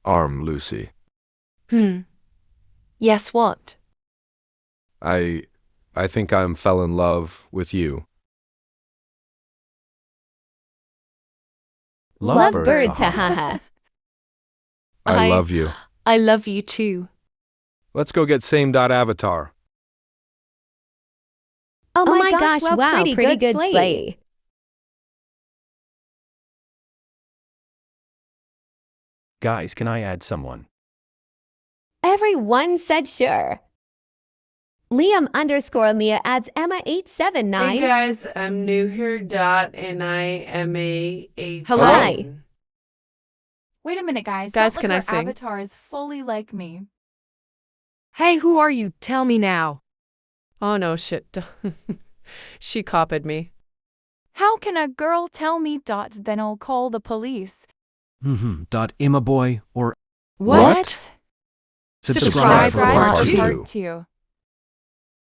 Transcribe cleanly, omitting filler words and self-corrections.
arm, Lucy. Yes, what? I think I fell in love with you. Lovebirds, haha. I love you. I love you too. Let's go get same.avatar. Oh my gosh, wow, pretty good slay. Guys, can I add someone? Everyone said sure. Liam_Mia adds Emma879. Hey guys, I'm new here, and I am a Hello. Hi. Wait a minute, guys. Guys, Don't can look, I her sing? avatar is fully like me. Hey, who are you? Tell me now. Oh no, shit. She copied me. How can a girl tell me ... then I'll call the police? Emma boy or What? Subscribe for part two. two.